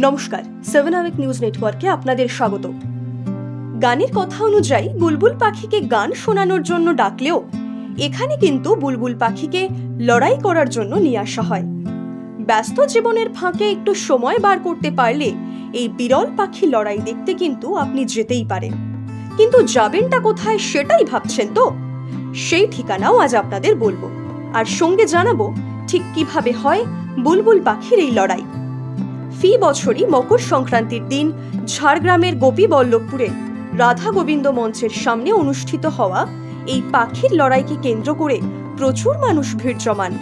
নমস্কার, 7 hour news নেটওয়ার্কে আপনাদের স্বাগত। গানের কথা অনুযায়ী বুলবুল পাখিকে গান শোনানোর জন্য ডাকলেও এখানে কিন্তু বুলবুল পাখিকে লড়াই করার জন্য নিয়ে আসা হয়। ব্যস্ত জীবনের ফাঁকে একটু সময় বার করতে পারলে এই বিরল পাখি লড়াই দেখতে কিন্তু আপনি যেতেই পারেন। কিন্তু যাবেনটা কোথায় সেটাই ভাবছেন তো? সেই ঠিকানাও আজ আপনাদের বলবো, আর সঙ্গে জানাবো ঠিক কিভাবে হয় বুলবুল পাখির এই লড়াই। ফি বছরই মকর সংক্রান্তির দিন ঝাড়গ্রামের গোপীবল্লভপুরে রাধা গোবিন্দ মঞ্চের সামনে অনুষ্ঠিত হওয়া এই পাখির লড়াইকে কেন্দ্র করে প্রচুর মানুষ ভিড় জমান।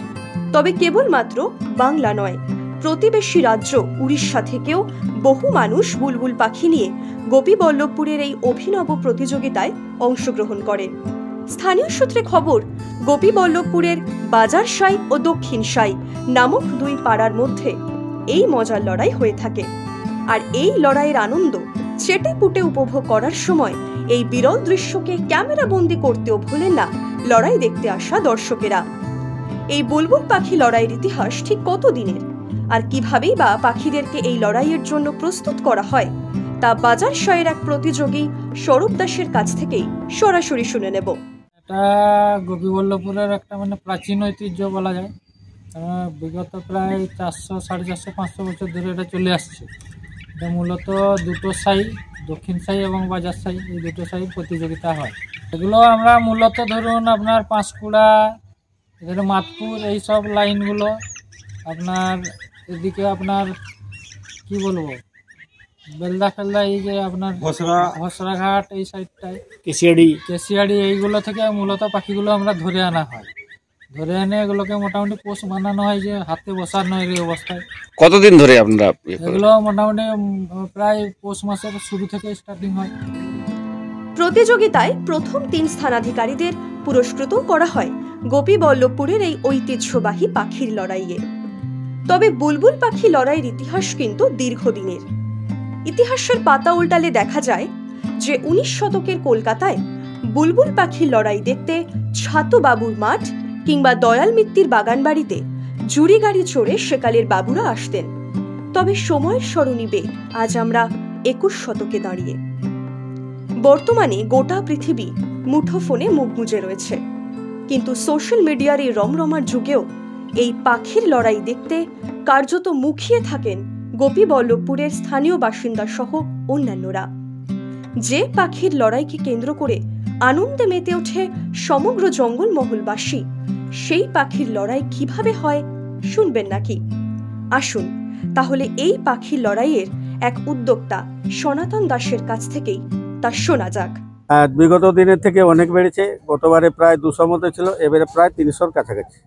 তবে কেবলমাত্র বাংলা নয়, প্রতিবেশী রাজ্য উড়িষ্যা থেকেও বহু মানুষ বুলবুল পাখি নিয়ে গোপীবল্লভপুরের এই অভিনব প্রতিযোগিতায় অংশগ্রহণ করেন। স্থানীয় সূত্রে খবর, গোপীবল্লভপুরের বাজার সাই ও দক্ষিণ সাই নামক দুই পাড়ার মধ্যে এই মজার লড়াই হয়ে থাকে। আর এই লড়াইয়ের আনন্দ চেটে পুটে উপভোগ করার সময় এই বিরল দৃশ্যকে ক্যামেরা বন্দি করতেও ভোলেন না লড়াই দেখতে আসা দর্শকেরা। এই বুলবুল পাখি লড়াইয়ের ইতিহাস ঠিক কত দিনের, আর কিভাবেই বা পাখিদেরকে এই লড়াইয়ের জন্য প্রস্তুত করা হয় তা বাজার সাইয়ের এক প্রতিযোগী স্বরূপ দাসের কাছ থেকেই সরাসরি শুনে নেব। এটা গোপীবল্লভপুরের একটা প্রাচীন ঐতিহ্য বলা যায়। বিগত প্রায় 400, 450, 500 বছর ধরে এটা চলে আসছে। এটা মূলত দুটো সাই, দক্ষিণ সাই এবং বাজার সাই, এই দুটো সাই প্রতিযোগিতা হয়। এগুলো আমরা মূলত ধরুন আপনার পাঁশকুড়া, এখানে মাতপুর, এইসব লাইনগুলো আপনার এদিকে আপনার কি বলবো বেলদা ফেলদা, এই যে আপনার ঘসরাঘাট এই সাইডটায়, কেশিয়াড়ি এইগুলো থেকে মূলত পাখিগুলো আমরা ধরে আনা হয়। ধরে এনে এগুলোকে মোটামুটি পোষ বানানো হয়, যে হাতে বসানো এই অবস্থায়। কতদিন ধরে আপনারা এগুলো মোটামুটি প্রায় পৌষ মাসের শুরু থেকে স্টার্টিং হয়। প্রতিযোগিতায় প্রথম 3 স্থানাধিকারীদের পুরস্কৃত করা হয় গোপীবল্লভপুরের এই ঐতিহ্যবাহী পাখির লড়াইয়ে। তবে বুলবুল পাখি লড়াইয়ের ইতিহাস কিন্তু দীর্ঘদিনের। ইতিহাসের পাতা উল্টালে দেখা যায় যে 19 শতকের কলকাতায় বুলবুল পাখির লড়াই দেখতে ছাতবাবুর মাঠ কিংবা দয়াল মিত্তির বাগান বাড়িতে জুড়ি গাড়ি চড়ে সেকালের বাবুরা আসতেন। তবে সময়ের স্মরণিবে আজ আমরা 21 শতকে দাঁড়িয়ে। বর্তমানে গোটা পৃথিবী মুঠোফোনে মুখ গুঁজে রয়েছে, কিন্তু সোশ্যাল মিডিয়ার এই রমরমার যুগেও এই পাখির লড়াই দেখতে কার্যত মুখিয়ে থাকেন গোপীবল্লভপুরের স্থানীয় বাসিন্দা সহ অন্যান্যরা। যে পাখির লড়াইকে কেন্দ্র করে আনন্দে মেতে ওঠে সমগ্র জঙ্গলমহলবাসী, সেই পাখির লড়াই কিভাবে হয় শুনবেন নাকি? আসুন তাহলে এই পাখির লড়াইয়ের এক উদ্যোক্তা সনাতন দাসের কাছ থেকেই তা শোনা যাক। বিগত দিনের থেকে অনেক বেড়েছে। গতবারে প্রায় 200 মতো ছিল, এবারে প্রায় 300-র কাছাকাছি।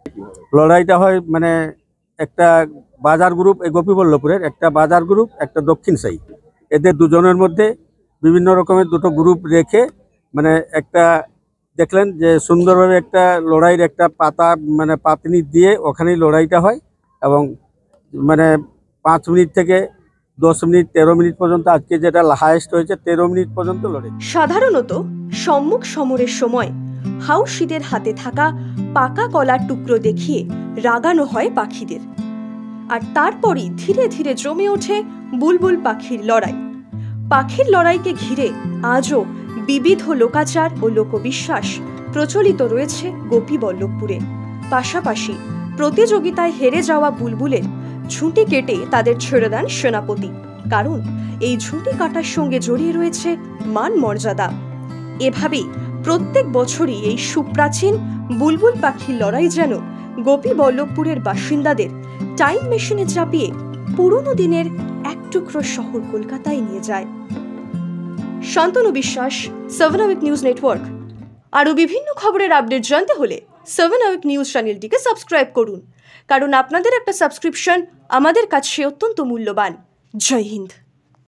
লড়াইটা হয় একটা বাজার গ্রুপ, এই গোপীবল্লভপুরের একটা বাজার গ্রুপ, একটা দক্ষিণ সাই, এদের দুজনের মধ্যে বিভিন্ন রকমের দুটো গ্রুপ রেখে একটা দেখলেন যে সুন্দরভাবে একটা লড়াইয়ের একটা পাতা পাতনি দিয়ে ওখানেই লড়াইটা হয়। এবং 5 মিনিট থেকে 10 মিনিট, 13 মিনিট পর্যন্ত, আজকে যেটা হাইয়েস্ট হয়েছে 13 মিনিট পর্যন্ত লড়াই। সাধারণত সম্মুখ সমরের সময় হাউশিদের হাতে থাকা পাকা কলার টুকরো দেখিয়ে রাগানো হয় পাখিদের, আর তারপরই ধীরে ধীরে জমে ওঠে বুলবুল পাখির লড়াই। পাখির লড়াইকে ঘিরে আজও বিবিধ লোকাচার ও লোকবিশ্বাস প্রচলিত রয়েছে গোপীবল্লভপুরে। পাশাপাশি প্রতিযোগিতায় হেরে যাওয়া বুলবুলের ঝুঁটি কেটে তাদের ছেড়ে দেন সেনাপতি, কারণ এই ঝুঁটি কাটার সঙ্গে জড়িয়ে রয়েছে মান মর্যাদা। এভাবেই প্রত্যেক বছরই এই সুপ্রাচীন বুলবুল পাখির লড়াই যেন গোপীবল্লভপুরের বাসিন্দাদের টাইম মেশিনে চাপিয়ে পুরনো দিনের এক টুকরো শহর কলকাতায় নিয়ে যায়। শান্তনু বিশ্বাস, 7 আওয়ার নিউজ নেটওয়ার্ক। আরও বিভিন্ন খবরের আপডেট জানতে হলে 7 আওয়ার নিউজ চ্যানেলটিকে সাবস্ক্রাইব করুন, কারণ আপনাদের একটা সাবস্ক্রিপশন আমাদের কাছে অত্যন্ত মূল্যবান। জয় হিন্দ।